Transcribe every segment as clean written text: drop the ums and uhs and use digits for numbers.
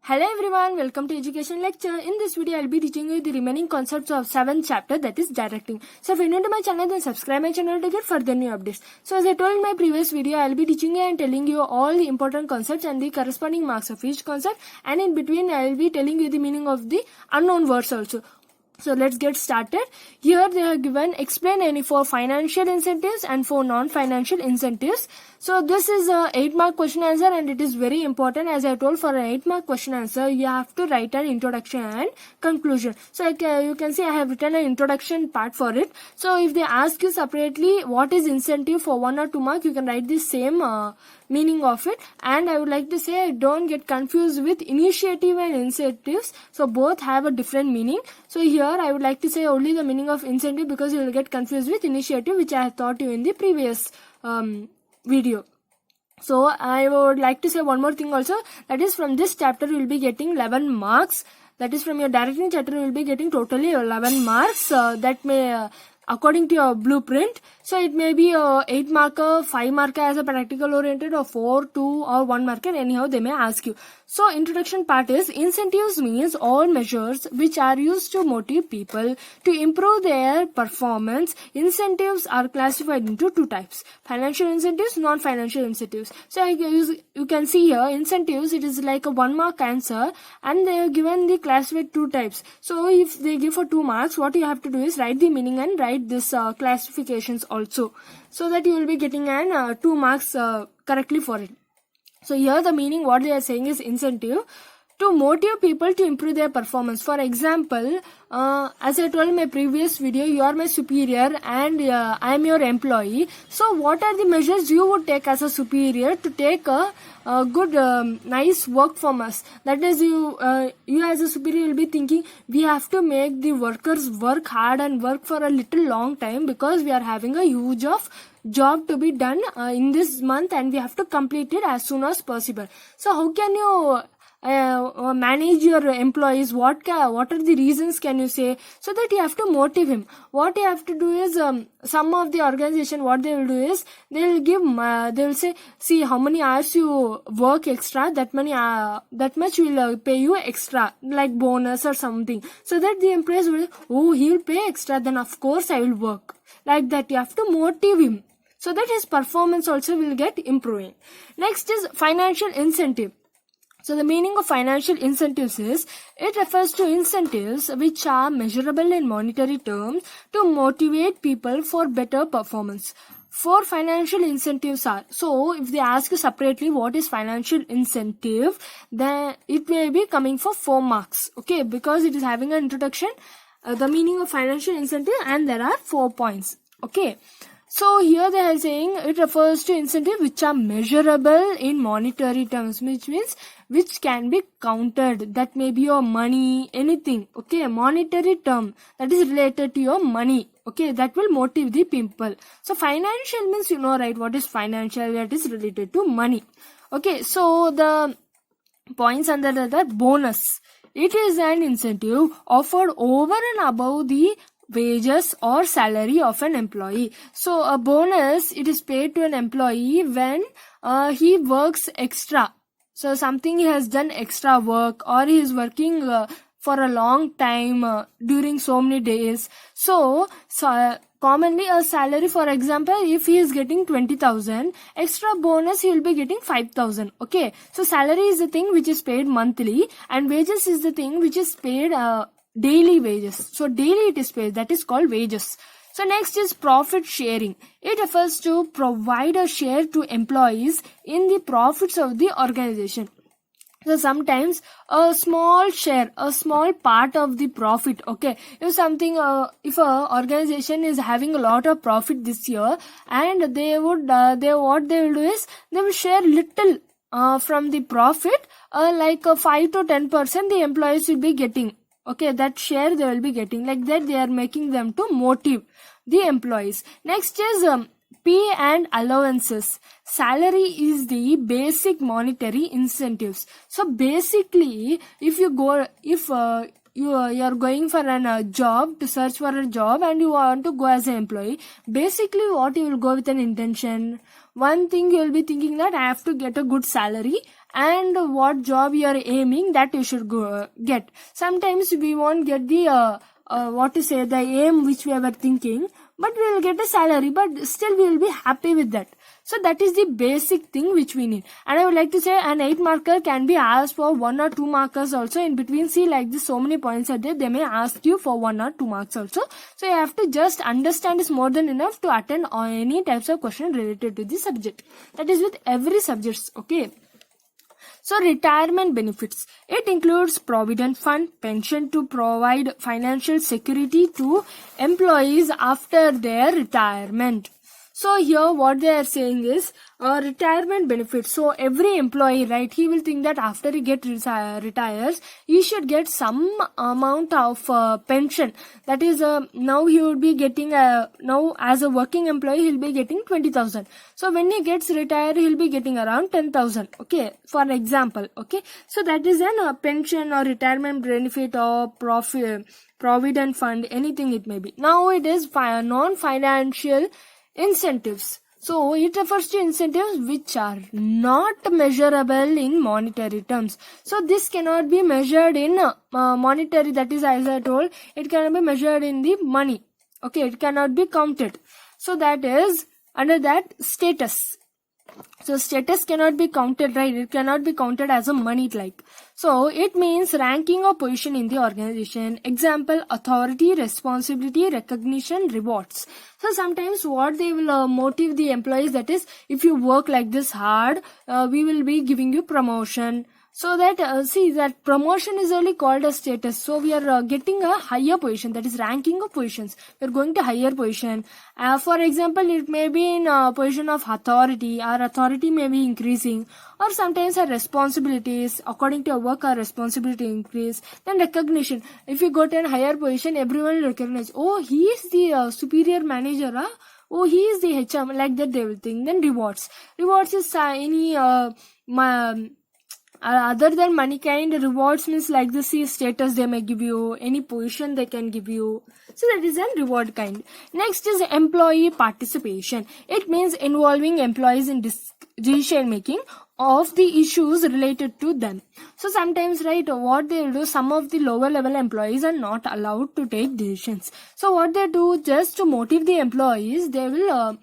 Hello everyone, welcome to Education Lecture. In this video, I'll be teaching you the remaining concepts of 7th chapter, that is directing. So if you're new to my channel, then subscribe my channel to get further new updates. So as I told in my previous video, I'll be teaching you and telling you all the important concepts and the corresponding marks of each concept. And in between, I'll be telling you the meaning of the unknown words also. So let's get started. Here they are given explain any for financial incentives and for non-financial incentives. So this is a 8-mark question answer and it is very important. As I told, for an 8-mark question answer, you have to write an introduction and conclusion. So you can see I have written an introduction part for it. So if they ask you separately what is incentive for 1 or 2 marks, you can write the same meaning of it. And I would like to say, don't get confused with initiative and incentives. So both have a different meaning. So here I would like to say only the meaning of incentive because you will get confused with initiative, which I have taught you in the previous video. So I would like to say one more thing also, that is from this chapter you will be getting 11 marks. That is from your directing chapter you will be getting totally 11 marks. That may according to your blueprint. So it may be a 8 marker, 5 marker as a practical oriented, or 4, 2 or 1 marker, anyhow they may ask you. So introduction part is incentives means all measures which are used to motivate people to improve their performance. Incentives are classified into 2 types: financial incentives, non-financial incentives. So you can see here incentives, it is like a 1 mark answer and they are given the classified 2 types. So if they give for 2 marks, what you have to do is write the meaning and write this classifications also, so that you will be getting an 2 marks correctly for it. So here the meaning what they are saying is incentive to motivate people to improve their performance. For example, as I told in my previous video, you are my superior and I am your employee. So what are the measures you would take as a superior to take a good nice work from us? That is, you as a superior will be thinking we have to make the workers work hard and work for a little long time because we are having a huge of job to be done in this month and we have to complete it as soon as possible. So how can you manage your employees? What are the reasons can you say, so that you have to motivate him? What you have to do is some of the organization what they will do is they will give they will say, see how many hours you work extra, that much will pay you extra, like bonus or something, so that the employees will, oh, he will pay extra, then of course I will work. Like that you have to motivate him so that his performance also will get improving. Next is financial incentive. So the meaning of financial incentives is, it refers to incentives which are measurable in monetary terms to motivate people for better performance. For financial incentives are, so if they ask you separately what is financial incentive, then it may be coming for 4 marks, okay, because it is having an introduction, the meaning of financial incentive, and there are 4 points, okay. So here they are saying it refers to incentives which are measurable in monetary terms, which means which can be counted. That may be your money, anything, okay, monetary term that is related to your money, okay, that will motivate the people. So financial means, you know, right, what is financial? That is related to money, okay. So the points under that bonus, it is an incentive offered over and above the wages or salary of an employee. So a bonus, it is paid to an employee when he works extra. So something he has done extra work, or he is working for a long time during so many days. So commonly a salary, for example, if he is getting 20,000, extra bonus he will be getting 5,000, okay. So salary is the thing which is paid monthly and wages is the thing which is paid daily wages. So daily it is paid, that is called wages. So next is profit sharing. It refers to provide a share to employees in the profits of the organization. So sometimes a small share, a small part of the profit, okay. If something, if a organization is having a lot of profit this year, and what they will do is they will share little from the profit, like 5 to 10% the employees will be getting. Okay, that share they will be getting. Like that they are making them to motivate the employees. Next is pay and allowances. Salary is the basic monetary incentives. So basically, if you are going for a job, to search for a job, and you want to go as an employee, basically what you will go with an intention. One thing you will be thinking that I have to get a good salary and what job you are aiming, that you should get. Sometimes we won't get the the aim which we were thinking, but we will get a salary, but still we will be happy with that. So that is the basic thing which we need. And I would like to say an 8 marker can be asked for 1 or 2 markers also in between. See, like this, so many points are there, they may ask you for 1 or 2 marks also. So you have to just understand is more than enough to attend any types of question related to the subject. That is with every subjects, okay. So retirement benefits, it includes provident fund, pension to provide financial security to employees after their retirement. So here what they are saying is retirement benefits. So every employee, right, he will think that after he retires, he should get some amount of pension. That is now he would be getting now as a working employee he'll be getting 20,000. So when he gets retired he'll be getting around 10,000. Okay, for example. Okay, so that is an pension or retirement benefit or provident fund, anything it may be. Now it is non-financial incentives. So it refers to incentives which are not measurable in monetary terms. So this cannot be measured in monetary, that is, as I told, it cannot be measured in the money. Okay, it cannot be counted. So that is under that status. So status cannot be counted, right? It cannot be counted as a money like. So it means ranking or position in the organization. Example, authority, responsibility, recognition, rewards. So sometimes what they will motive the employees, that is, if you work like this hard, we will be giving you promotion. So that, see, that promotion is only called a status. So we are getting a higher position, that is ranking of positions. We are going to higher position. For example, it may be in a position of authority. Our authority may be increasing. Or sometimes our responsibilities, according to our work, our responsibility increase. Then recognition. If you got a higher position, everyone will recognize, oh, he is the superior manager, huh? Oh, he is the HR, like that they will think. Then rewards. Rewards is any other than money kind. Rewards means like the status they may give you, any position they can give you. So that is a reward kind. Next is employee participation. It means involving employees in decision making of the issues related to them. So sometimes, right, what they do, some of the lower level employees are not allowed to take decisions. So what they do, just to motivate the employees, they will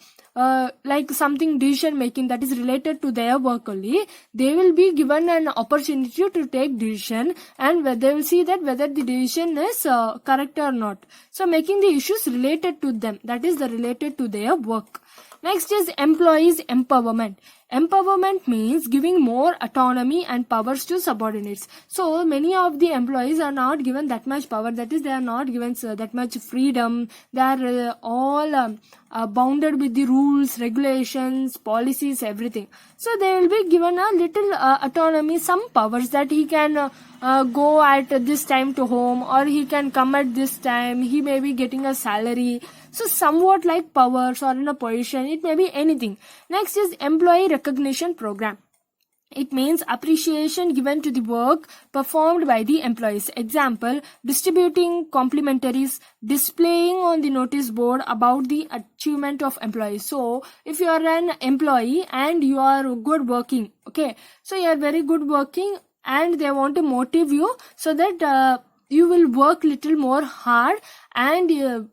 like something decision making that is related to their work only, they will be given an opportunity to take decision, and they will see that whether the decision is correct or not. So making the issues related to them, that is the related to their work. Next is employees empowerment. Empowerment means giving more autonomy and powers to subordinates. So many of the employees are not given that much power, that is, they are not given that much freedom. They are all bounded with the rules, regulations, policies, everything. So they will be given a little autonomy, some powers, that he can go at this time to home, or he can come at this time, he may be getting a salary. So somewhat like powers or in a position, it may be anything. Next is employee recognition program. It means appreciation given to the work performed by the employees. Example, distributing complimentaries, displaying on the notice board about the achievement of employees. So if you are an employee and you are good working, okay, so you are very good working and they want to motivate you so that you will work little more hard, and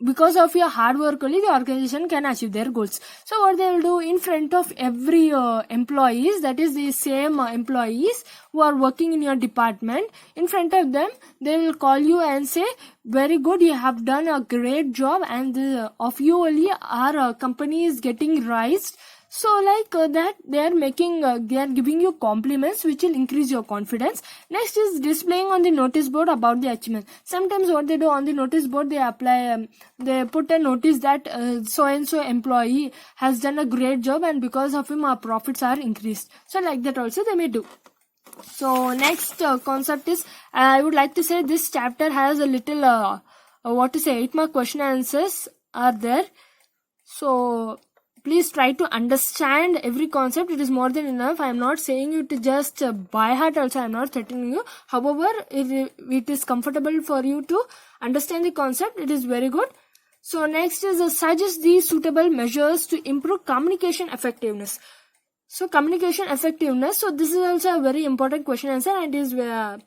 because of your hard work only the organization can achieve their goals. So what they will do, in front of every employees, that is the same employees who are working in your department, in front of them they will call you and say, very good, you have done a great job, and of you only our company is getting raised. So like that they are making they are giving you compliments which will increase your confidence. Next is displaying on the notice board about the achievement. Sometimes what they do on the notice board, they apply they put a notice that so and so employee has done a great job and because of him our profits are increased. So like that also they may do. So next concept is, I would like to say this chapter has a little 8-mark question answers are there. So please try to understand every concept. It is more than enough. I am not saying you to just by heart also. I am not threatening you. However, if it is comfortable for you to understand the concept, it is very good. So next is suggest the suitable measures to improve communication effectiveness. So communication effectiveness. So this is also a very important question answer, and it is a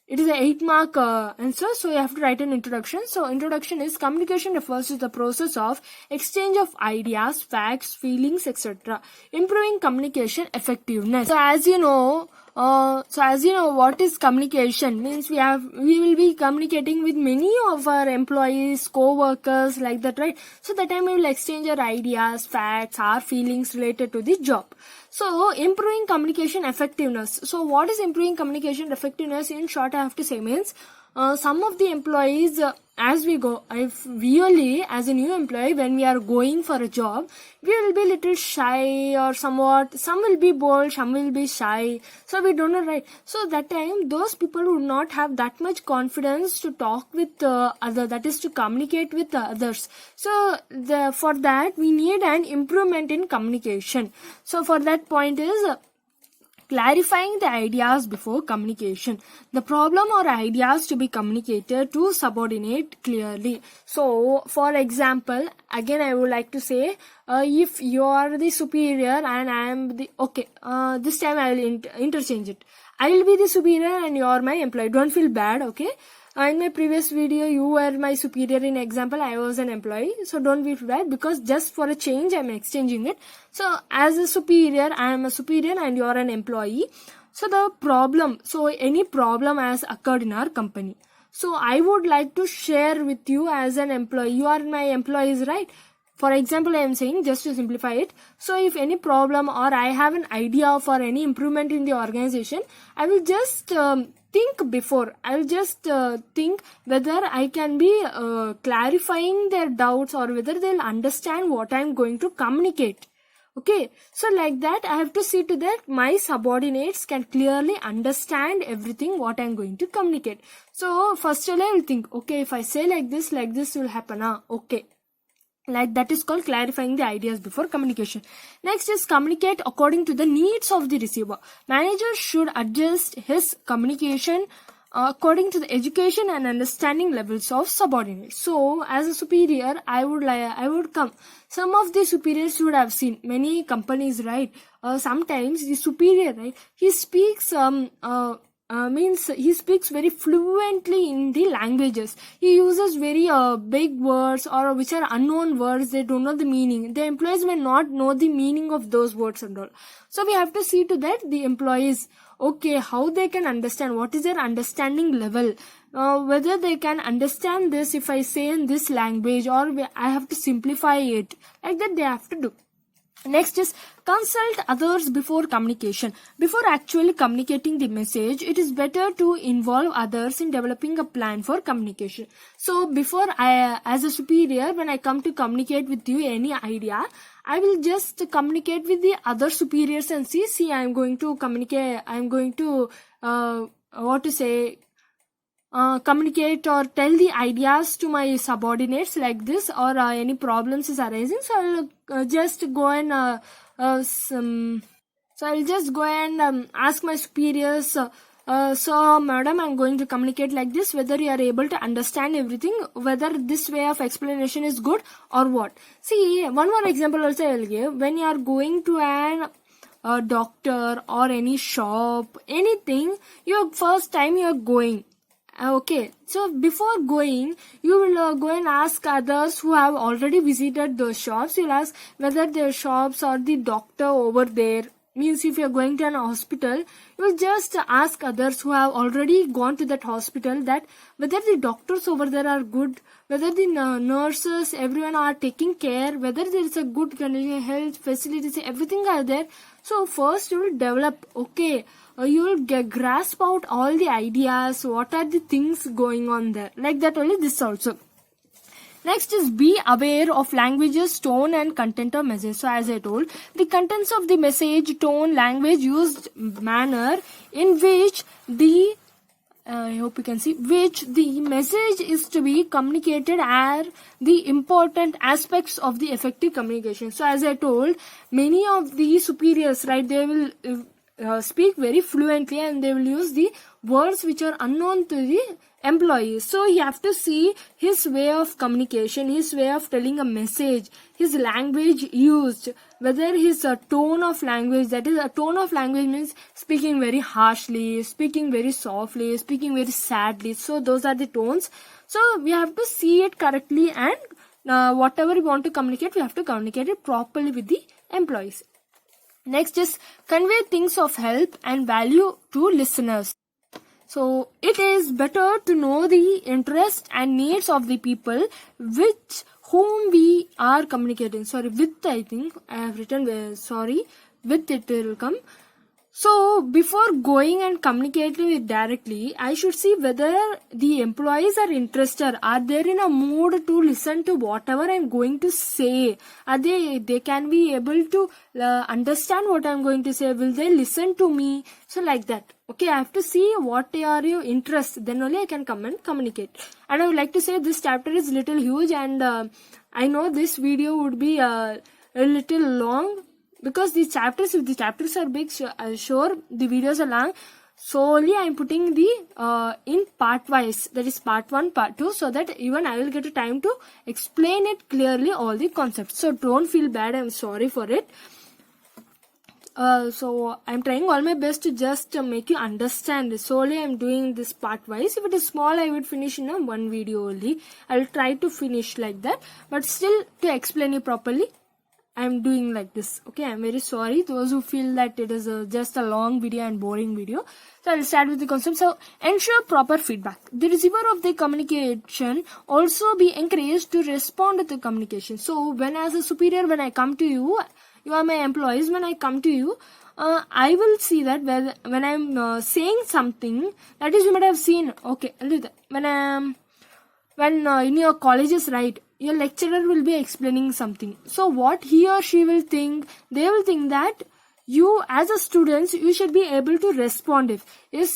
8-mark answer. So you have to write an introduction. So introduction is communication refers to the process of exchange of ideas, facts, feelings, etc. Improving communication effectiveness. So as you know, what is communication means, we will be communicating with many of our employees, co-workers, like that, right? So that time we will exchange our ideas, facts, our feelings related to the job. So improving communication effectiveness. So what is improving communication effectiveness? In short, I have to say means, some of the employees, as we go, if really as a new employee, when we are going for a job, we will be little shy or somewhat. Some will be bold, some will be shy. So we don't know, right? So that time, those people would not have that much confidence to talk with other, that is to communicate with others. So for that, we need an improvement in communication. So for that point is, clarifying the ideas before communication. The problem or ideas to be communicated to subordinate clearly. So, for example, again I would like to say, if you are the superior and I am the, this time I will interchange it. I will be the superior and you are my employee. Don't feel bad, okay? In my previous video, you were my superior. In example, I was an employee. So don't be bad, because just for a change, I'm exchanging it. So as a superior, I am a superior and you are an employee. So any problem has occurred in our company. So I would like to share with you as an employee. You are my employees, right? For example, I am saying, just to simplify it. So if any problem or I have an idea for any improvement in the organization, I will just think before. I'll just think whether I can be clarifying their doubts or whether they'll understand what I'm going to communicate. Okay, so like that, I have to see to that my subordinates can clearly understand everything what I'm going to communicate. So first of all, I will think, okay, if I say like this will happen. Okay. Like that is called clarifying the ideas before communication. Next is communicate according to the needs of the receiver. Manager should adjust his communication according to the education and understanding levels of subordinates. So as a superior, I would come. Some of the superiors you would have seen many companies, right? Sometimes the superior, right? He speaks he speaks very fluently in the languages. He uses very big words or which are unknown words. They don't know the meaning. The employees may not know the meaning of those words and all. So we have to see to that the employees, okay, how they can understand, what is their understanding level, whether they can understand this if I say in this language, or I have to simplify it. Like that they have to do. Next is consult others before communication. Before actually communicating the message, it is better to involve others in developing a plan for communication. So before as a superior, when I come to communicate with you any idea, I will just communicate with the other superiors and see, I am going to communicate, I am going to, communicate or tell the ideas to my subordinates like this, or any problems is arising. So I'll just go and ask my superiors, so madam, I'm going to communicate like this, whether you are able to understand everything, whether this way of explanation is good or what. See, one more example also I will give. When you are going to a doctor or any shop, anything, first time you are going. Okay, so before going, you will go and ask others who have already visited those shops. You'll ask whether their shops or the doctor over there. Means if you're going to an hospital, you will just ask others who have already gone to that hospital that whether the doctors over there are good, whether the nurses, everyone are taking care, whether there is a good health facilities, everything are there. So first you will develop, okay, you will grasp out all the ideas, what are the things going on there. Like that only this also. Next is be aware of language's tone and content of message. So as I told, the contents of the message, tone, language, used manner in which the I hope you can see, which the message is to be communicated are the important aspects of the effective communication. So as I told, many of the superiors, right, they will speak very fluently and they will use the words which are unknown to the employee. So you have to see his way of communication, his way of telling a message, his language used, whether his tone of language, that is a tone of language means speaking very harshly, speaking very softly, speaking very sadly. So those are the tones. So we have to see it correctly, and whatever we want to communicate, we have to communicate it properly with the employees. Next is convey things of help and value to listeners. So it is better to know the interests and needs of the people with whom we are communicating. Sorry, with, I think I have written, with it will come. So before going and communicating it directly, I should see whether the employees are interested. Are they in a mood to listen to whatever I'm going to say? Are they can be able to understand what I'm going to say? Will they listen to me? So like that. Okay, I have to see what are your interests. Then only I can come and communicate. And I would like to say this chapter is little huge, and I know this video would be a little long. Because if the chapters are big, sure the videos are long. Solely I am putting the in part wise, that is part 1, part 2, so that even I will get a time to explain it clearly, all the concepts. So don't feel bad, I am sorry for it. So I am trying all my best to just make you understand. Solely I am doing this part wise. If it is small, I would finish in a one video only. I will try to finish like that, but still to explain you properly, I am doing like this. Okay, I am very sorry those who feel that it is just a long video and boring video. So I will start with the concept. So ensure proper feedback. The receiver of the communication also be encouraged to respond to the communication. So when as a superior, when I come to you, you are my employees, when I come to you, I will see that when I am saying something, that is you might have seen, okay, when in your colleges, right, your lecturer will be explaining something. So what he or she will think, they will think that you as a student, you should be able to respond. If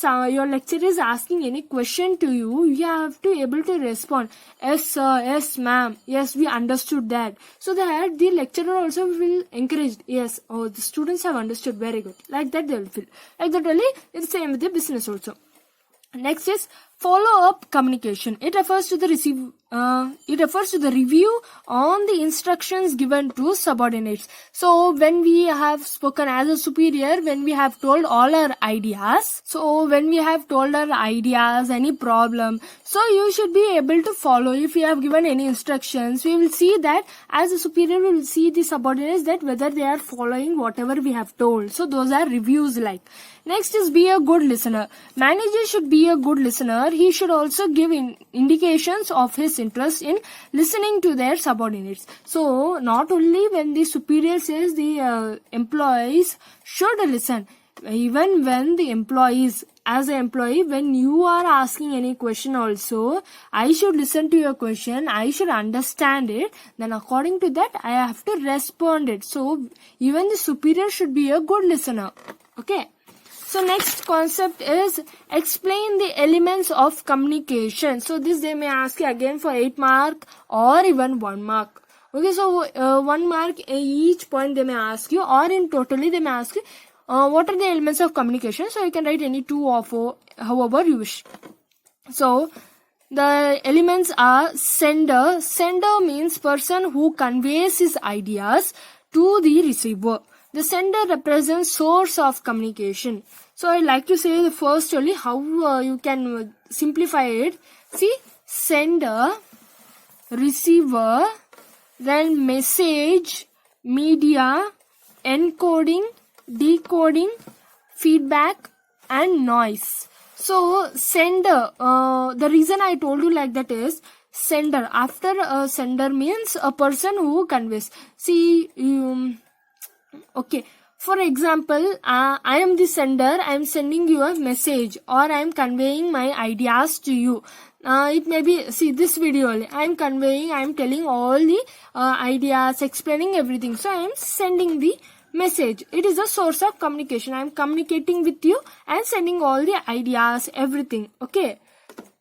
your lecturer is asking any question to you, you have to able to respond. Yes sir, yes ma'am, yes we understood that. So that the lecturer also will encourage, yes, oh the students have understood, very good. Like that they will feel. Like that only it's the same with the business also. Next is follow-up communication. It refers to the review on the instructions given to subordinates. So when we have spoken as a superior, when we have told all our ideas, any problem, so you should be able to follow. If you have given any instructions, we will see that as a superior, we will see the subordinates that whether they are following whatever we have told. So those are reviews like. Next is be a good listener. Manager should be a good listener. He should also give indications of his interest in listening to their subordinates. So not only when the superior says, the employees should listen. Even when the employees, as an employee, when you are asking any question also, I should listen to your question, I should understand it, then according to that I have to respond it. So even the superior should be a good listener. Okay. So next concept is explain the elements of communication. So this they may ask you again for 8 mark or even 1 mark. Okay, so 1 mark each point they may ask you, or in totally they may ask you what are the elements of communication. So you can write any 2 or 4, however you wish. So the elements are sender. Sender means person who conveys his ideas to the receiver. The sender represents source of communication. So I like to say the first only how you can simplify it. See, sender, receiver, then message, media, encoding, decoding, feedback, and noise. So sender, the reason I told you like that is sender. After a sender means a person who conveys. See, okay, for example, I am the sender, I am sending you a message, or I am conveying my ideas to you. It may be, see this video, I am conveying, I am telling all the ideas, explaining everything. So I am sending the message. It is a source of communication. I am communicating with you and sending all the ideas, everything. Okay.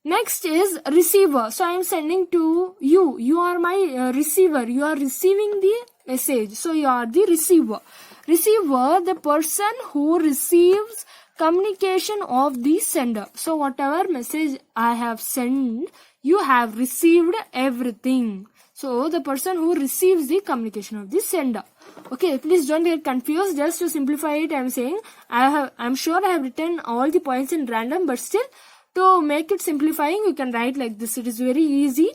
Next is receiver. So I am sending to you. You are my receiver. You are receiving the message. So you are the receiver. Receiver, the person who receives communication of the sender. So whatever message I have sent, you have received everything. So the person who receives the communication of the sender. Okay, please don't get confused. Just to simplify it, I'm saying I'm sure I have written all the points in random, but still to make it simplifying, you can write like this. It is very easy.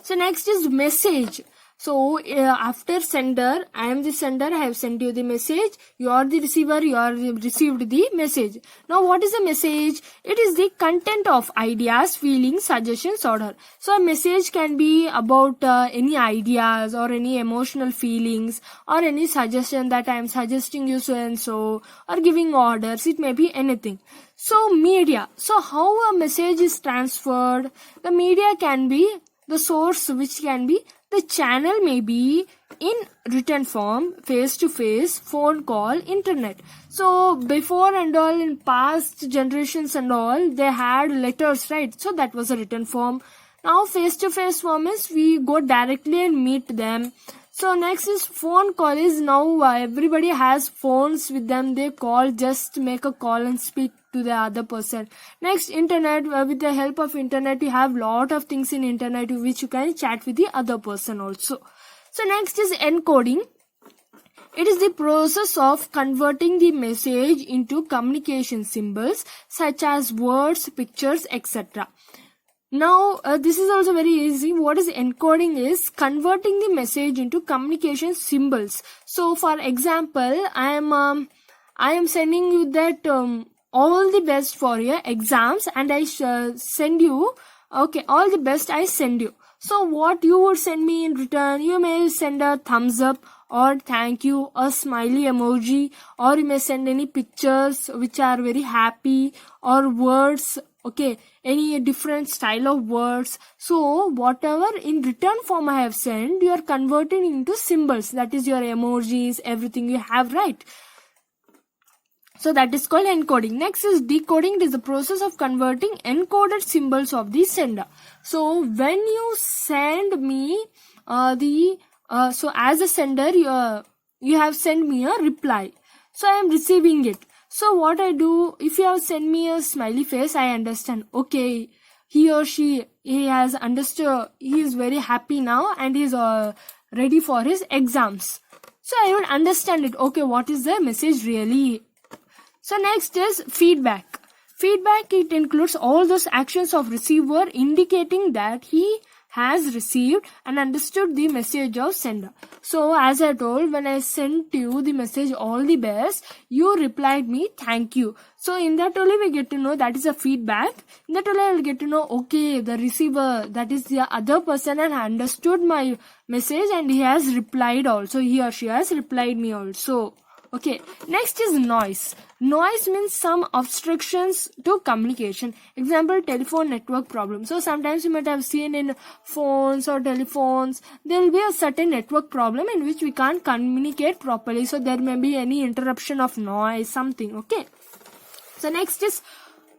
So next is message. So after sender, I am the sender, I have sent you the message. You are the receiver, you are received the message. Now what is the message? It is the content of ideas, feelings, suggestions, order. So a message can be about any ideas or any emotional feelings or any suggestion that I am suggesting you so and so, or giving orders. It may be anything. So media. So how a message is transferred? The media can be the source, which can be the channel, may be in written form, face to face, phone call, internet. So before and all, in past generations and all, they had letters, right? So that was a written form. Now face to face form is we go directly and meet them. So next is phone call. Is now everybody has phones with them. They call, just make a call and speak to the other person. Next, internet. With the help of internet, you have lot of things in internet which you can chat with the other person also. So next is encoding. It is the process of converting the message into communication symbols such as words, pictures, etc. Now, this is also very easy. What is encoding is converting the message into communication symbols. So, for example, I am sending you that all the best for your exams, and I send you, okay, all the best I send you. So, what you would send me in return? You may send a thumbs up, or thank you, a smiley emoji, or you may send any pictures which are very happy, or words, okay, any different style of words. So whatever in written form I have sent, you are converting into symbols. That is your emojis, everything you have, right? So that is called encoding. Next is decoding. It is the process of converting encoded symbols of the sender. So when you send me so as a sender, you have sent me a reply. So I am receiving it. So what I do, if you have sent me a smiley face, I understand. Okay, he or she, he has understood. He is very happy now and he is ready for his exams. So I would understand it. Okay, what is the message really? So next is feedback. Feedback, it includes all those actions of receiver indicating that he has received and understood the message of sender. So as I told, when I sent you the message all the best, you replied me thank you. So in that only we get to know that is a feedback. In that only I will get to know, okay, the receiver, that is the other person, and understood my message and he has replied also. He or she has replied me also. Okay, next is noise. Noise means some obstructions to communication. Example, telephone network problem. So sometimes you might have seen in phones or telephones, there will be a certain network problem in which we can't communicate properly. So there may be any interruption of noise, something. Okay. So next is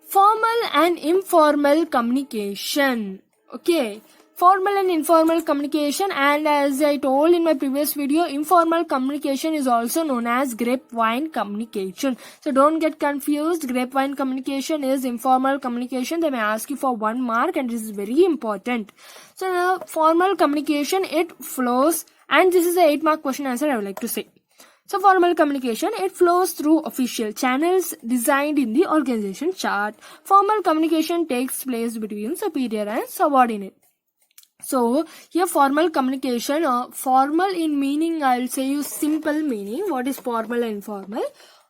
formal and informal communication. Okay. Formal and informal communication, and as I told in my previous video, informal communication is also known as grapevine communication. So don't get confused. Grapevine communication is informal communication. They may ask you for 1 mark, and this is very important. So now formal communication, it flows, and this is a 8-mark question answer I would like to say. So formal communication, it flows through official channels designed in the organization chart. Formal communication takes place between superior and subordinate. So here formal communication, formal in meaning, I'll say you simple meaning. What is formal and informal?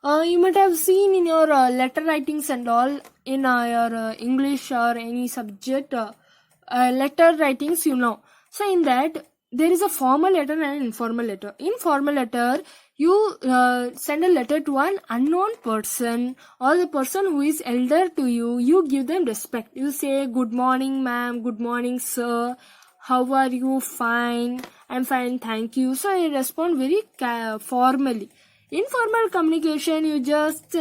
You might have seen in your letter writings and all, in your English or any subject, letter writings, you know. So in that, there is a formal letter and an informal letter. In formal letter, you send a letter to an unknown person or the person who is elder to you. You give them respect. You say, good morning ma'am, good morning sir, how are you? Fine, I'm fine, thank you. So I respond very formally. Informal communication, you just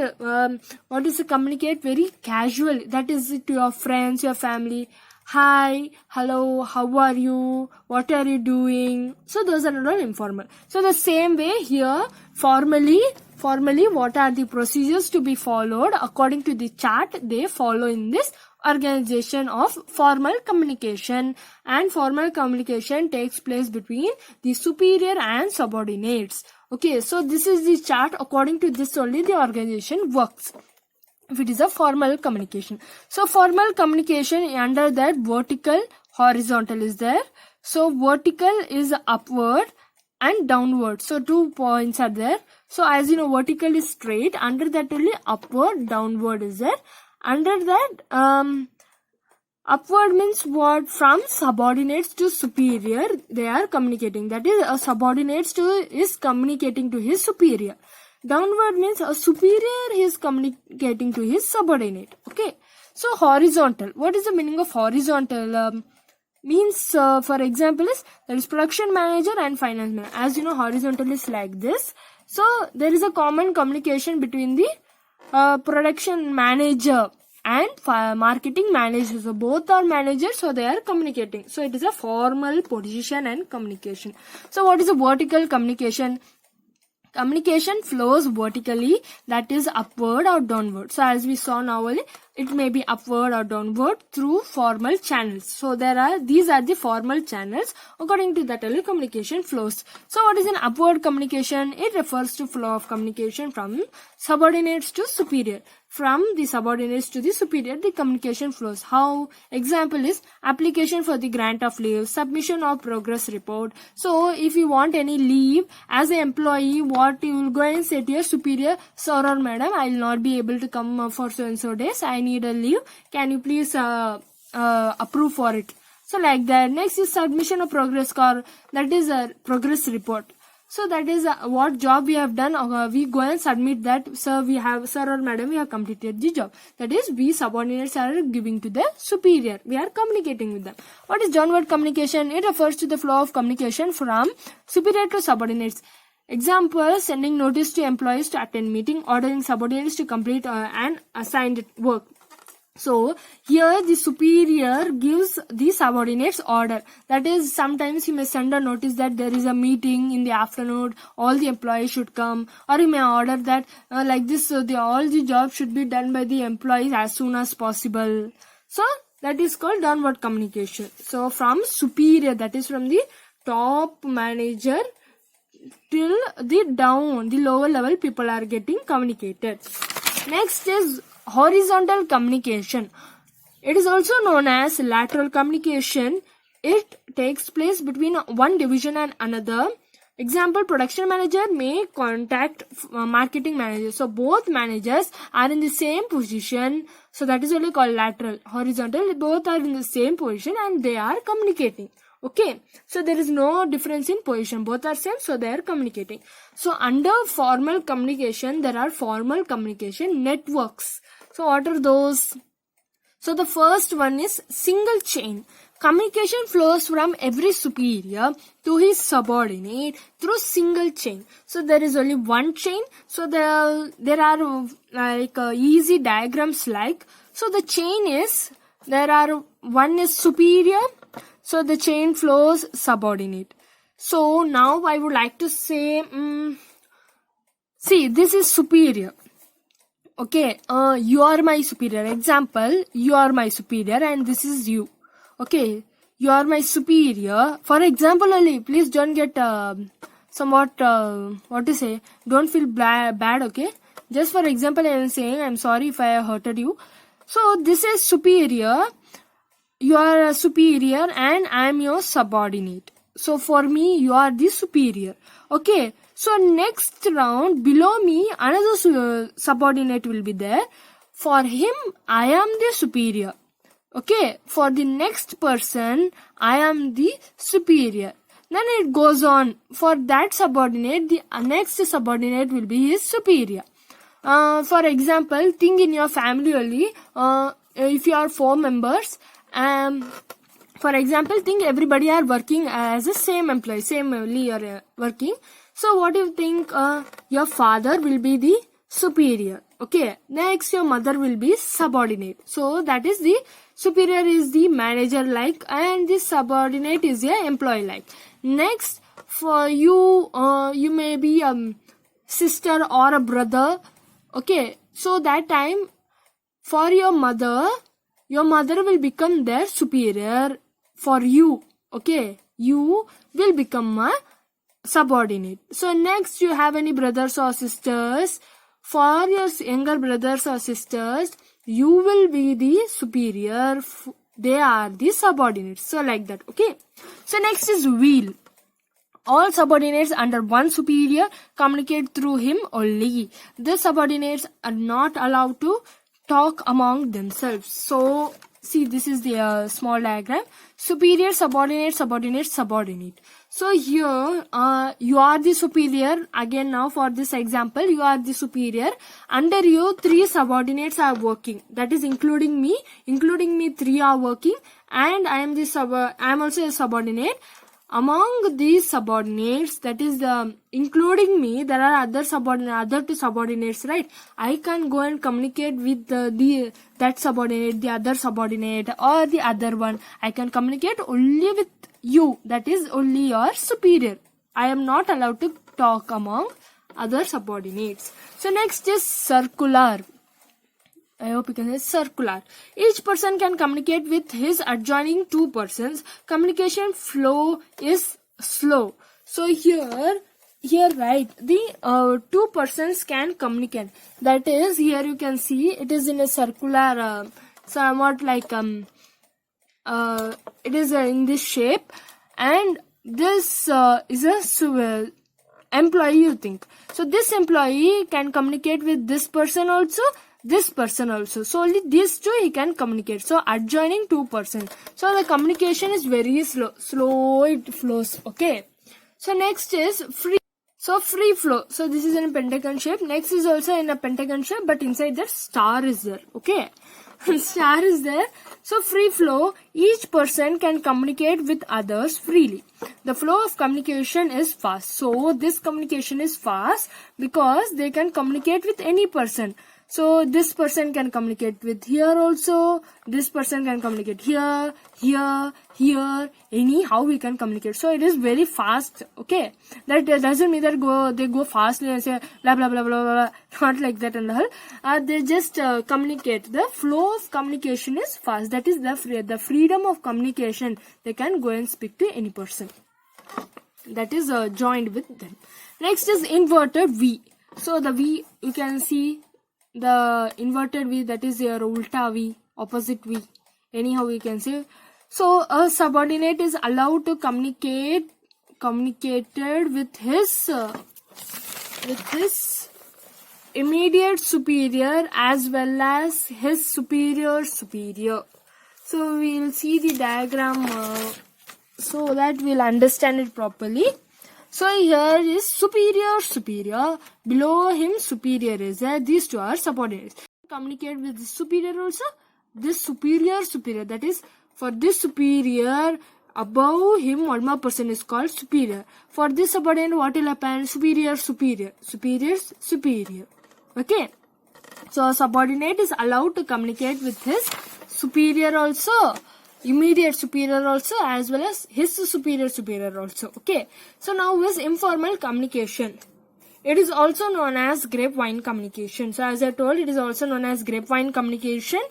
communicate very casual. That is to your friends, your family. hi, hello, how are you, what are you doing? So those are all informal. So the same way here, formally what are the procedures to be followed according to the chart they follow in this organization of formal communication. And formal communication takes place between the superior and subordinates. Okay, so this is the chart. According to this only the organization works if it is a formal communication. So formal communication, under that vertical, horizontal is there. So vertical is upward and downward. So 2 points are there. So as you know, vertical is straight. Under that only upward, downward is there. Under that, upward means what? From subordinates to superior, they are communicating. That is, a subordinates is communicating to his superior. Downward means a superior is communicating to his subordinate. Okay. So horizontal. What is the meaning of horizontal? Means, for example, there is production manager and finance manager. As you know, horizontal is like this. So there is a common communication between the production manager and marketing manager. So both are managers, so they are communicating. So it is a formal position and communication. So what is a vertical communication? Communication flows vertically, that is upward or downward. So as we saw now, it may be upward or downward through formal channels. So these are the formal channels. According to that, communication flows. So what is an upward communication? It refers to flow of communication from subordinates to superior. From the subordinates to the superior, the communication flows. How? Example is application for the grant of leave, submission of progress report. So if you want any leave as an employee, what you will go and say to your superior, sir or madam, I will not be able to come for so and so days. I need a leave. Can you please approve for it? So like that. Next is submission of progress score. That is a progress report. So that is what job we have done. We go and submit that, sir or madam, we have completed the job. That is, we subordinates are giving to the superior. We are communicating with them. What is downward communication? It refers to the flow of communication from superior to subordinates. Example, sending notice to employees to attend meeting, ordering subordinates to complete an assigned work. So here the superior gives the subordinates order. That is, sometimes he may send a notice that there is a meeting in the afternoon, all the employees should come, or he may order that like this, all the jobs should be done by the employees as soon as possible. So that is called downward communication. So from superior, that is from the top manager till the lower level people are getting communicated. Next is horizontal communication. It is also known as lateral communication. It takes place between one division and another. Example, production manager may contact marketing manager. So both managers are in the same position. So that is only called lateral. Horizontal, both are in the same position and they are communicating. Okay, so there is no difference in position, both are same, so they are communicating. So under formal communication, there are formal communication networks. So what are those? So the first one is single chain. Communication flows from every superior to his subordinate through single chain. So there is only one chain. So there are like easy diagrams like. So the chain is, one is superior. So the chain flows subordinate. So now I would like to say, see, this is superior. Okay, you are my superior. Example, you are my superior and this is you. Okay, you are my superior. For example only, please don't get somewhat, what to say, don't feel bad, okay. Just for example, I am saying, I am sorry if I hurted you. So this is superior. You are a superior and I am your subordinate. So for me, you are the superior. Okay. So next round, below me, another subordinate will be there. For him, I am the superior. Okay. For the next person, I am the superior. Then it goes on. For that subordinate, the next subordinate will be his superior. For example, think in your family only. If you are 4 members, for example, think everybody are working as the same employee, same only you are working. So what do you think? Your father will be the superior. Okay, next your mother will be subordinate. So that is the superior is the manager like, and the subordinate is the employee like. Next, for you, you may be a sister or a brother. Okay, so that time for your mother will become their superior for you. Okay, you will become a subordinate. So next, you have any brothers or sisters. For your younger brothers or sisters, you will be the superior. They are the subordinates. So like that. Okay. So next is wheel. All subordinates under one superior communicate through him only. The subordinates are not allowed to talk among themselves. So see, this is the small diagram. Superior, subordinate, subordinate, subordinate. So here you are the superior. Again, now for this example, you are the superior. Under you, 3 subordinates are working. That is including me. Including me, 3 are working, and I am also a subordinate. Among these subordinates, that is including me, there are other 2 subordinates, right? I can go and communicate with that subordinate, the other subordinate, or the other one. I can communicate only with you, that is only your superior. I am not allowed to talk among other subordinates. So next is circular. I hope you can say circular. Each person can communicate with his adjoining 2 persons. Communication flow is slow. So here right, the 2 persons can communicate. That is, here you can see it is in a circular, somewhat like it is in this shape, and this is a employee, you think. So this employee can communicate with this person also, this person also. So only these 2 he can communicate. So adjoining 2 persons. So the communication is very slow it flows. Okay. So next is free. So free flow. So this is in a pentagon shape. Next is also in a pentagon shape, but inside that star is there. Okay. Star is there. So free flow, each person can communicate with others freely. The flow of communication is fast. So this communication is fast because they can communicate with any person. So this person can communicate with here also. This person can communicate here, anyhow we can communicate. So it is very fast. Okay, that doesn't mean that they go fastly and say blah blah blah blah blah. Not like that and all. They just communicate. The flow of communication is fast. That is the freedom of communication. They can go and speak to any person. That is joined with them. Next is inverted V. So the V, you can see the inverted V, that is your ulta V, opposite V, anyhow we can say. So a subordinate is allowed to communicated with his immediate superior as well as his superior. So we will see the diagram so that we'll understand it properly. So here is superior. Below him superior is there. These 2 are subordinates. Communicate with the superior also. This superior. That is, for this superior, above him one more person is called superior. For this subordinate, what will happen? Superior. Okay. So a subordinate is allowed to communicate with his superior also, immediate superior also, as well as his superior also. Okay. So now is informal communication. It is also known as grapevine communication. So as I told, it is also known as grapevine communication.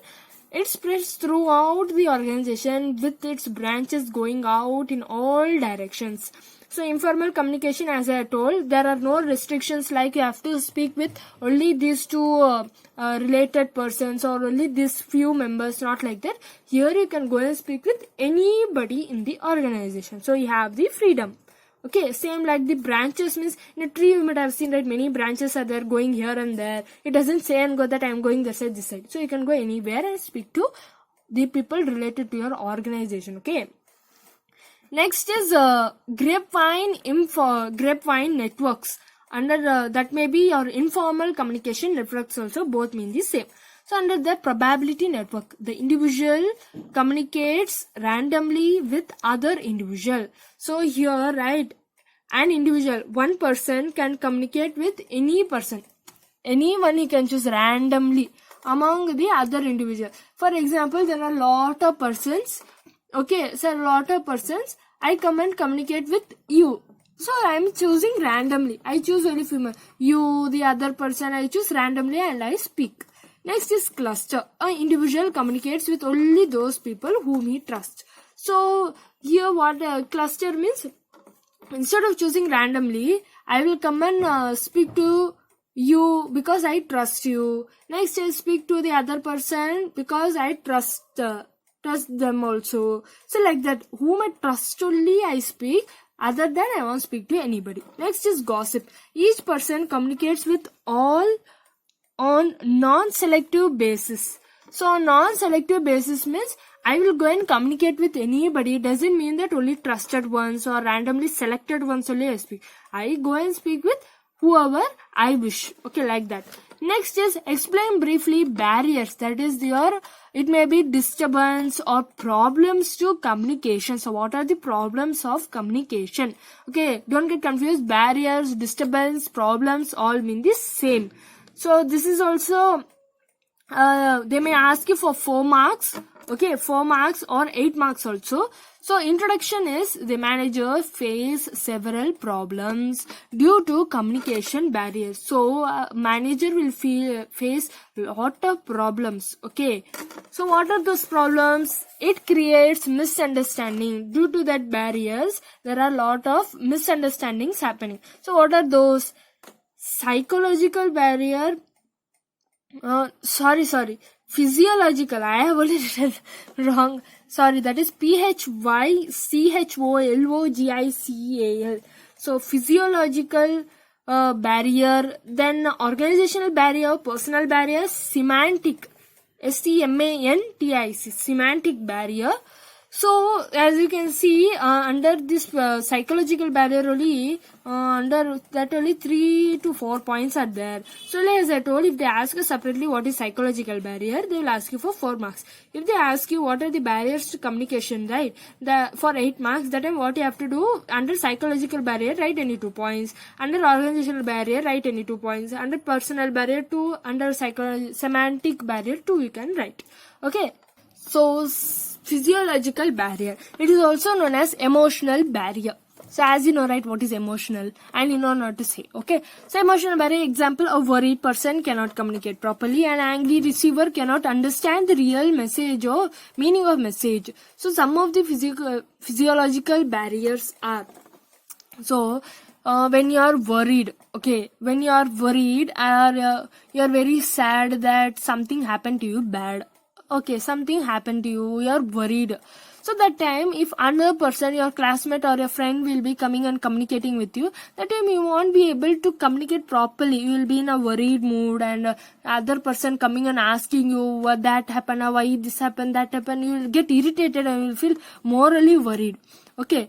It spreads throughout the organization with its branches going out in all directions. So informal communication, as I told, there are no restrictions like you have to speak with only these 2 related persons or only these few members, not like that. Here you can go and speak with anybody in the organization. So you have the freedom. Okay, same like the branches means in a tree you might have seen that many branches are there going here and there. It doesn't say and go that I am going this side. So you can go anywhere and speak to the people related to your organization. Okay. Next is grapevine networks. Under that may be your informal communication networks also, both mean the same. So under the probability network, the individual communicates randomly with other individual. So here, right, an individual, one person can communicate with any person. anyone he can choose randomly among the other individual. For example, there are a lot of persons. Okay, so a lot of persons. I come and communicate with you. So I am choosing randomly. I choose only female. You, the other person, I choose randomly and I speak. Next is cluster. An individual communicates with only those people whom he trusts. So here what cluster means, instead of choosing randomly, I will come and speak to you because I trust you. Next I speak to the other person because I trust them also. So like that, whom I trust only I speak, other than I won't speak to anybody. Next is gossip. Each person communicates with all on non-selective basis. So on non-selective basis means I will go and communicate with anybody. Doesn't mean that only trusted ones or randomly selected ones only I speak. I go and speak with whoever I wish. Okay, like that. Next is explain briefly barriers. That is it may be disturbance or problems to communication. So what are the problems of communication? Okay, don't get confused. Barriers, disturbance, problems all mean the same. So this is also, they may ask you for 4 marks. Okay, 4 marks or 8 marks also. So introduction is the manager face several problems due to communication barriers. So manager will face lot of problems. Okay, so what are those problems? It creates misunderstanding. Due to that barriers, there are lot of misunderstandings happening. So what are those? Psychological barrier, physiological, I have already written wrong, sorry, that is PHYCHOLOGICAL. So physiological barrier, then organizational barrier, personal barrier, semantic, SEMANTIC, semantic barrier. So as you can see, under this psychological barrier only, under that only 3 to 4 points are there. So as I told, if they ask you separately what is psychological barrier, they will ask you for 4 marks. If they ask you what are the barriers to communication, right, for 8 marks, that time what you have to do, under psychological barrier write any 2 points, under organizational barrier write any 2 points, under personal barrier 2, under semantic barrier 2 you can write. Okay, so physiological barrier, it is also known as emotional barrier. So as you know, right, what is emotional, and you know not to say. Okay, so emotional barrier, example, a worried person cannot communicate properly, an angry receiver cannot understand the real message or meaning of message. So some of the physiological barriers are, so when you are worried, okay, when you are worried or you are very sad that something happened to you bad. Okay, something happened to you, you are worried. So that time, if another person, your classmate or your friend will be coming and communicating with you, that time you won't be able to communicate properly. You will be in a worried mood, and other person coming and asking you what that happened, or why this happened, that happened, you will get irritated and you will feel morally worried. Okay.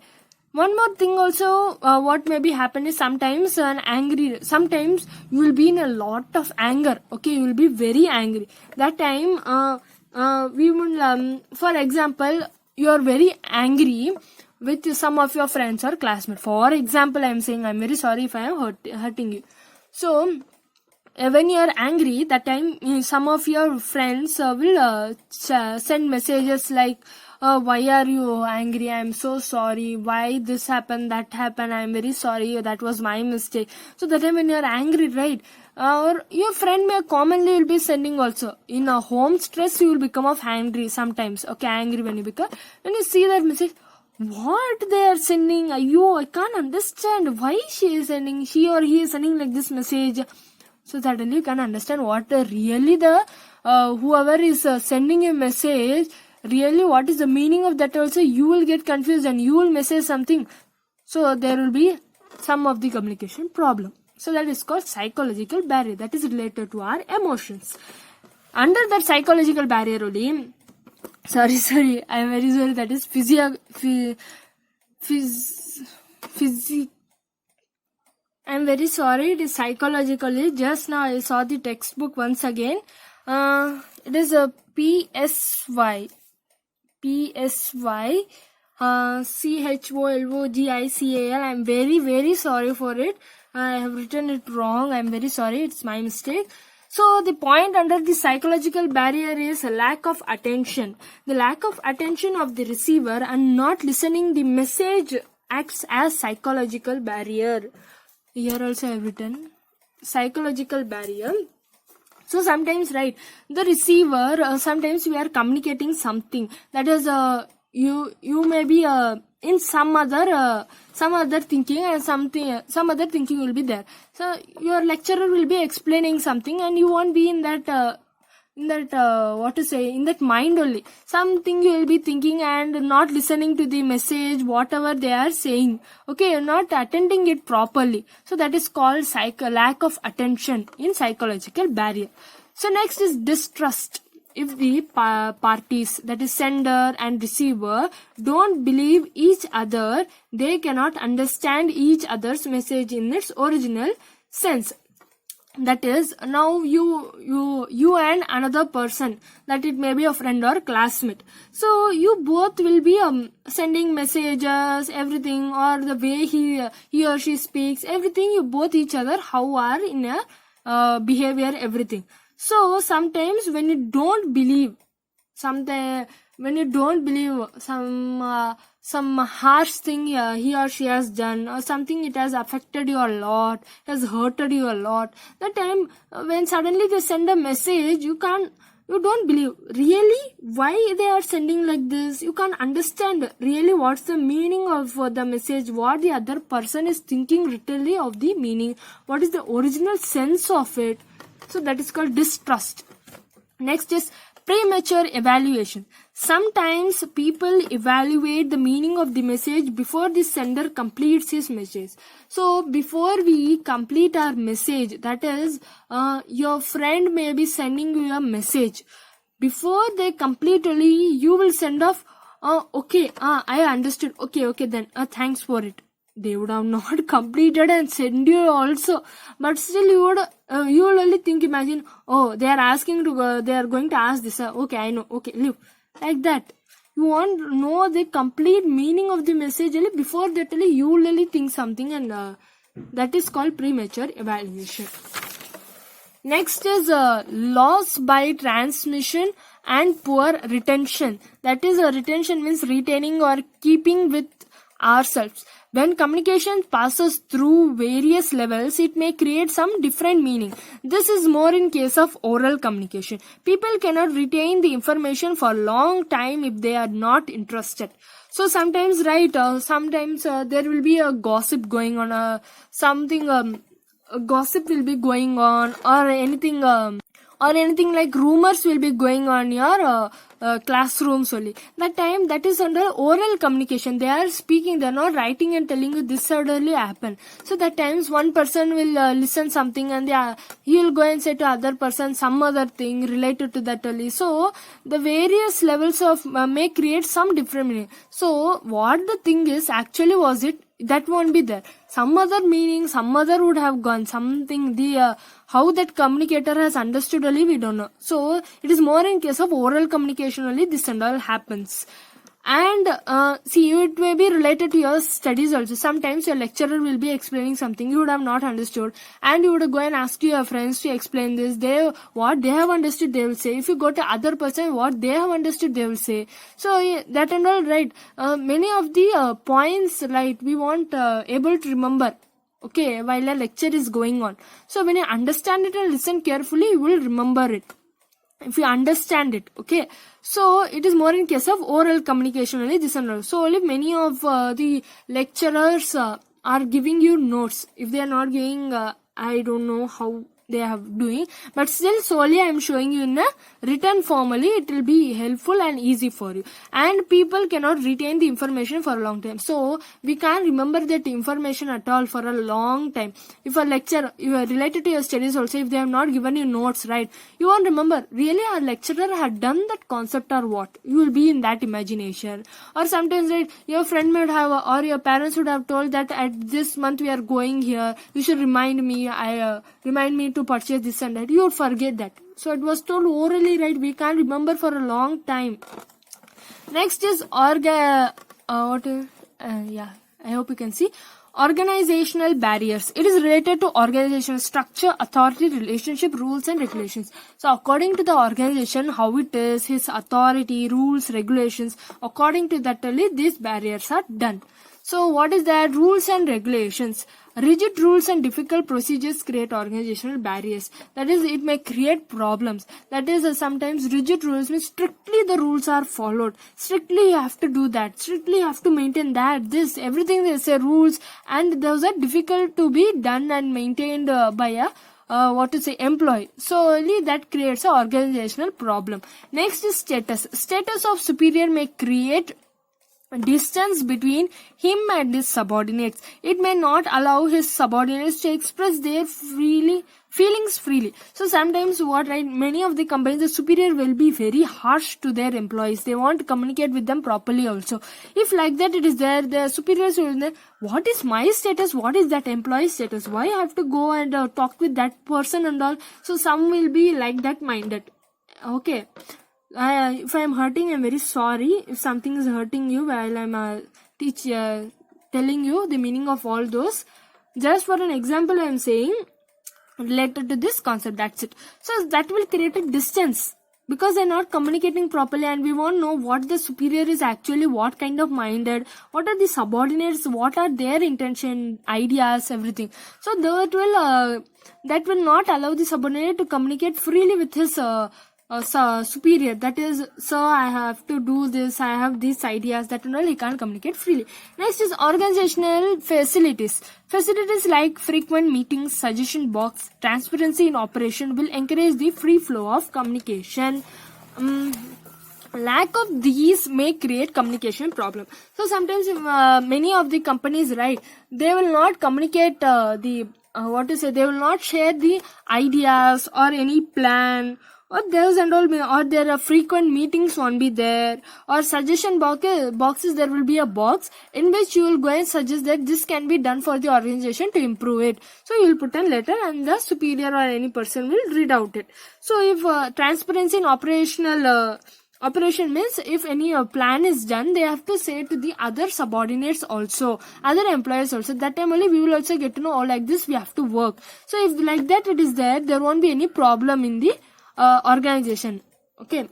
One more thing also, what may be happen is sometimes sometimes you will be in a lot of anger. Okay, you will be very angry. That time, we will, for example, you are very angry with some of your friends or classmates. For example, I am saying, I am very sorry if I am hurting you. So when you are angry, that time some of your friends will send messages like, why are you angry? I am so sorry. Why this happened, that happened? I am very sorry. That was my mistake. So that time when you are angry, right? Or your friend may commonly will be sending also. In a home stress, you will become of angry sometimes. Okay, angry when you become. When you see that message, what they are sending? I can't understand why she or he is sending like this message. So suddenly you can understand what really the whoever is sending a message, really what is the meaning of that also. You will get confused and you will message something. So there will be some of the communication problem. So that is called psychological barrier, that is related to our emotions. Under that psychological barrier only, sorry, I am very sorry, that is I am very sorry, it is psychologically. Just now I saw the textbook once again. It is a PSY, CHOLOGICAL. I am very sorry for it. I have written it wrong. I'm very sorry. It's my mistake. So the point under the psychological barrier is a lack of attention. The lack of attention of the receiver and not listening the message acts as psychological barrier. Here also I have written psychological barrier. So sometimes, right, the receiver, sometimes we are communicating something that is you may be in some other thinking, and some other thinking will be there. So your lecturer will be explaining something and you won't be in that in that mind only. Something you will be thinking and not listening to the message, whatever they are saying. Okay, you're not attending it properly. So that is called lack of attention in psychological barrier. So next is distrust. If the parties, that is sender and receiver, don't believe each other, they cannot understand each other's message in its original sense. That is, now you and another person, that it may be a friend or classmate. So you both will be sending messages, everything, or the way he or she speaks, everything, you both each other how are in a behavior, everything. So sometimes when you don't believe some harsh thing he or she has done, or something it has affected you a lot, has hurted you a lot, that time when suddenly they send a message, you don't believe really why they are sending like this. You can't understand really what's the meaning of the message, what the other person is thinking literally of the meaning, what is the original sense of it. So that is called distrust. Next is premature evaluation. Sometimes people evaluate the meaning of the message before the sender completes his message. So before we complete our message, that is, your friend may be sending you a message. Before they complete only, you will send off, okay, I understood. Okay, then, thanks for it. They would have not completed and send you also, but still you will only think, imagine, oh, they are asking to they are going to ask this, okay, I know, okay, leave, like that. You want to know the complete meaning of the message only. Before that only you will only think something, and that is called premature evaluation. Next is loss by transmission and poor retention. That is, retention means retaining or keeping with ourselves. When communication passes through various levels, it may create some different meaning. This is more in case of oral communication. People cannot retain the information for a long time if they are not interested. So sometimes, right, sometimes there will be a gossip going on, a gossip will be going on, or anything like rumors will be going on your classrooms only. That time, that is under oral communication. They are speaking, they are not writing and telling you this suddenly happened. So that times one person will listen something, and he will go and say to other person some other thing related to that only. So the various levels of may create some different meaning. So what the thing is actually was it, that won't be there. Some other meaning, some other would have gone, something, the how that communicator has understood only we don't know. So it is more in case of oral communication only this and all happens. And see, it may be related to your studies also. Sometimes your lecturer will be explaining something you would have not understood, and you would go and ask your friends to explain this. What they have understood they will say. If you go to other person, what they have understood they will say. So that and all, right, many of the points, right, we won't able to remember, okay, while a lecture is going on. So when you understand it and listen carefully, you will remember it if you understand it. Okay, so it is more in case of oral communication only this and all. So only many of the lecturers are giving you notes. If they are not giving, I don't know how they have doing, but still solely I am showing you in a written formally. It will be helpful and easy for you, and people cannot retain the information for a long time. So we can't remember that information at all for a long time. If a lecture you are related to your studies also, if they have not given you notes, right, you won't remember really our lecturer had done that concept or what. You will be in that imagination. Or sometimes, right, your friend might have, or your parents would have told that at this month we are going here, you should remind me, remind me to purchase this and that. You would forget that. So it was told orally, right, we can't remember for a long time. Next is I hope you can see Organizational barriers. It is related to organizational structure, authority, relationship, rules and regulations. So according to the organization, how it is, his authority, rules, regulations, according to that only these barriers are done. So what is that? Rules and regulations. Rigid rules and difficult procedures create organizational barriers. That is, it may create problems. That is, sometimes rigid rules means strictly the rules are followed. Strictly you have to do that. Strictly you have to maintain that. This, everything they say rules, and those are difficult to be done and maintained by a employee. So only that creates an organizational problem. Next is status. Status of superior may create distance between him and his subordinates. It may not allow his subordinates to express their feelings freely. So sometimes many of the companies, the superior will be very harsh to their employees. They want to communicate with them properly also. If like that it is there, the superiors will say, what is my status? What is that employee's status? Why I have to go and talk with that person and all? So some will be like that minded. Okay. If I am hurting, I am very sorry. If something is hurting you while I am telling you the meaning of all those, just for an example I am saying related to this concept, that's it. So that will create a distance because they are not communicating properly, and we won't know what the superior is actually, what kind of minded, what are the subordinates, what are their intention, ideas, everything. So that will not allow the subordinate to communicate freely with his superior. That is, sir, I have to do this, I have these ideas, that and all, he can't communicate freely. Next is organizational facilities. Facilities like frequent meetings, suggestion box, transparency in operation will encourage the free flow of communication. Lack of these may create communication problem. So sometimes many of the companies, they will not communicate they will not share the ideas or any plan, or those and all, or there are frequent meetings won't be there, or suggestion boxes, there will be a box in which you will go and suggest that this can be done for the organization to improve it. So you will put a letter and the superior or any person will read out it. So if transparency in operation means if any plan is done, they have to say to the other subordinates also, other employees also. That time only we will also get to know, oh, like this we have to work. So if like that it is there won't be any problem in the organization. Okay.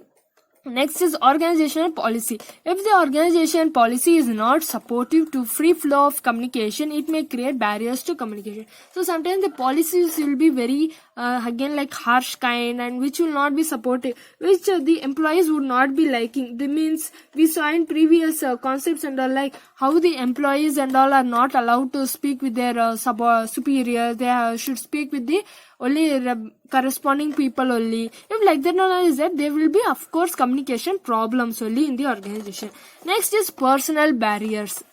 Next is organizational policy. If the organization policy is not supportive to free flow of communication, it may create barriers to communication. So sometimes the policies will be very again like harsh kind, and which will not be supportive, which the employees would not be liking. That means we saw in previous concepts and all, like how the employees and all are not allowed to speak with their superiors. They should speak with the only corresponding people only. If like that no is that, there will be of course communication problems only in the organization. Next is personal barriers.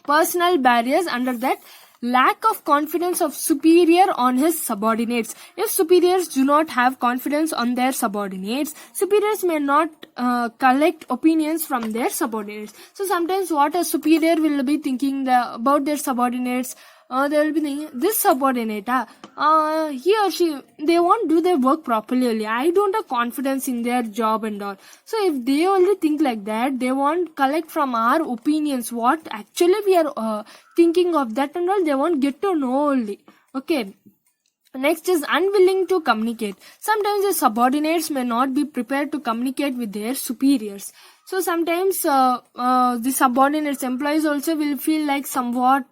Personal barriers, under that, lack of confidence of superior on his subordinates. If superiors do not have confidence on their subordinates, superiors may not collect opinions from their subordinates. So sometimes what a superior will be thinking about their subordinates, they will be thinking, this subordinate, he or she, they won't do their work properly only. I don't have confidence in their job and all. So if they only think like that, they won't collect from our opinions what actually we are thinking of, that and all. They won't get to know only. Okay. Next is unwilling to communicate. Sometimes the subordinates may not be prepared to communicate with their superiors. So sometimes the subordinates, employees also will feel like somewhat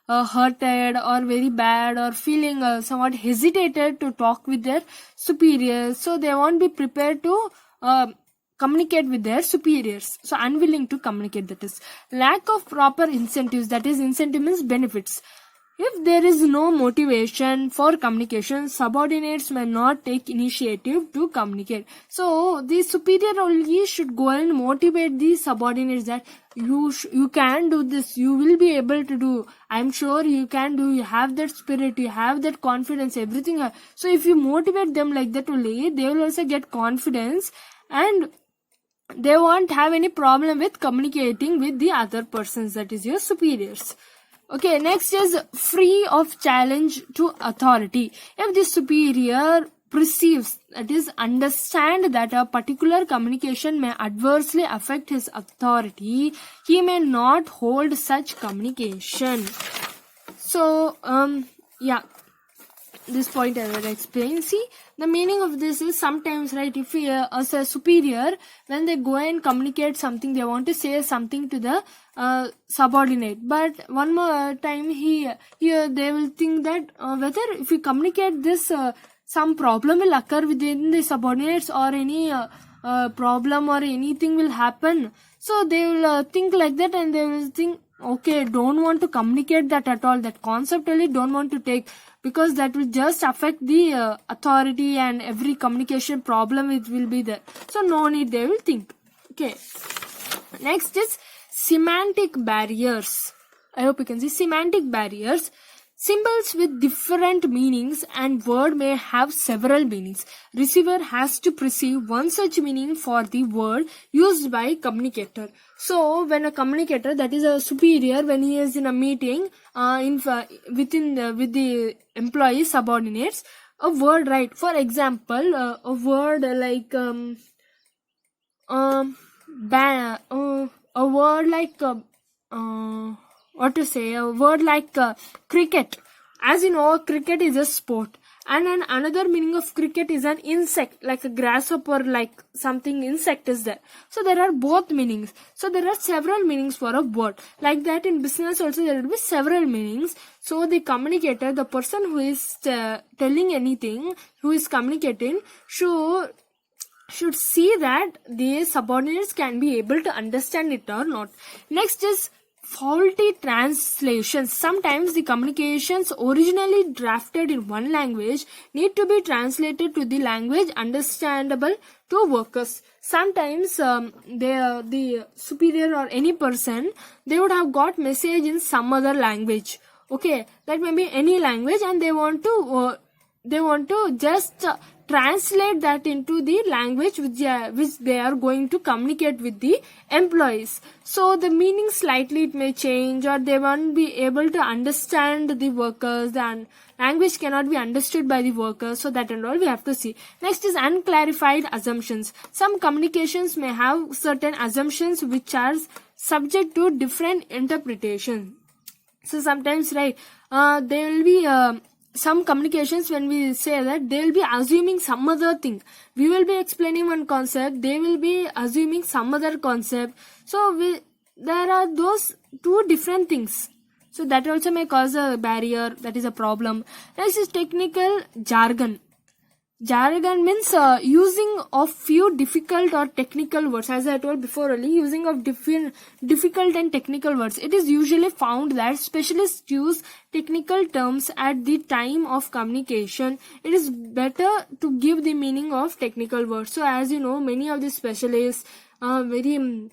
hurted or very bad, or feeling somewhat hesitated to talk with their superiors. So they won't be prepared to communicate with their superiors. So unwilling to communicate, that is. Lack of proper incentives, that is, incentive means benefits. If there is no motivation for communication, subordinates may not take initiative to communicate. So the superior only should go and motivate the subordinates that you can do this, you will be able to do, I'm sure you can do, you have that spirit, you have that confidence, everything. So if you motivate them like that only, they will also get confidence, and they won't have any problem with communicating with the other persons, that is your superiors. Okay, next is free of challenge to authority. If the superior perceives, that is, understand that a particular communication may adversely affect his authority, he may not hold such communication. So yeah, this point I will explain. See, the meaning of this is sometimes, right, if we as a superior, when they go and communicate something, they want to say something to the subordinate, but one more time here they will think that whether if we communicate this, some problem will occur within the subordinates, or any problem or anything will happen. So they will think like that, and they will think, okay, don't want to communicate that at all. That concept really don't want to take, because that will just affect the authority, and every communication problem it will be there. So no need, they will think. Okay. Next is semantic barriers. I hope you can see semantic barriers. Symbols with different meanings and word may have several meanings. Receiver has to perceive one such meaning for the word used by communicator. So when a communicator, that is a superior, when he is in a meeting with the employee subordinates, a word, right? For example, a word like a word like a word like cricket. As you know, cricket is a sport, and then another meaning of cricket is an insect, like a grasshopper, like something insect is there. So there are both meanings. So there are several meanings for a word. Like that in business also there will be several meanings. So the communicator, the person who is telling anything, who is communicating, should see that the subordinates can be able to understand it or not. Next is faulty translations. Sometimes the communications originally drafted in one language need to be translated to the language understandable to workers. Sometimes the superior or any person, they would have got message in some other language. Okay, that may be any language, and they want to just translate that into the language which they are going to communicate with the employees. So the meaning slightly it may change, or they won't be able to understand the workers, and language cannot be understood by the workers. So that and all we have to see. Next is unclarified assumptions. Some communications may have certain assumptions which are subject to different interpretation. So sometimes, right, there will be some communications, when we say that, they will be assuming some other thing. We will be explaining one concept, they will be assuming some other concept. So there are those two different things. So that also may cause a barrier, that is a problem. Next is technical jargon. Jargon means using of few difficult or technical words. As I told before only, using of difficult and technical words. It is usually found that specialists use technical terms at the time of communication. It is better to give the meaning of technical words. So as you know, many of the specialists, very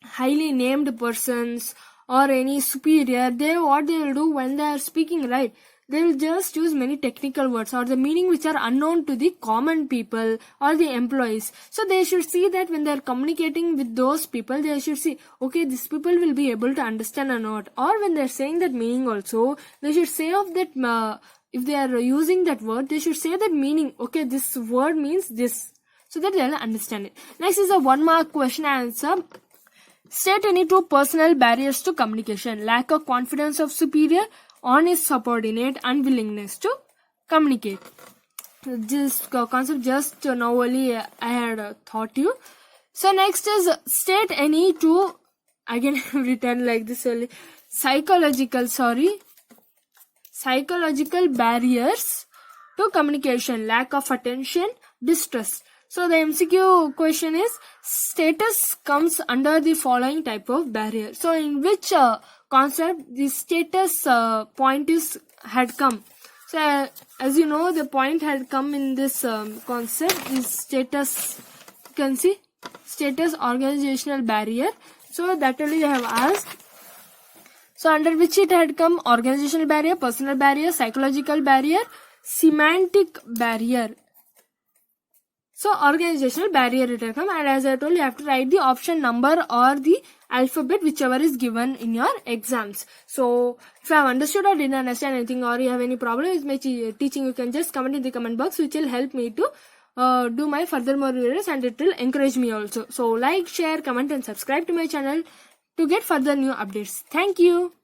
highly named persons or any superior, what they will do when they are speaking, right? They will just use many technical words or the meaning which are unknown to the common people or the employees. So they should see that when they are communicating with those people, they should see, okay, these people will be able to understand or not. Or when they are saying that meaning also, they should say of that, if they are using that word, they should say that meaning, okay, this word means this, so that they will understand it. Next is a 1 mark question answer. State any two personal barriers to communication: lack of confidence of superior on his subordinate, unwillingness to communicate. This concept just now only I had taught you. So next is state any two, again written like this only, psychological barriers to communication: lack of attention, distrust. So the MCQ question is, status comes under the following type of barrier. So in which concept the status point had come? So as you know, the point had come in this concept is status. You can see status organizational barrier. So that only they have asked. So under which it had come: organizational barrier, personal barrier, psychological barrier, semantic barrier. So organizational barrier it will come, and as I told you, have to write the option number or the alphabet, whichever is given in your exams. So if you have understood or didn't understand anything, or you have any problem with my teaching, you can just comment in the comment box, which will help me to do my further more videos, and it will encourage me also. So like, share, comment and subscribe to my channel to get further new updates. Thank you.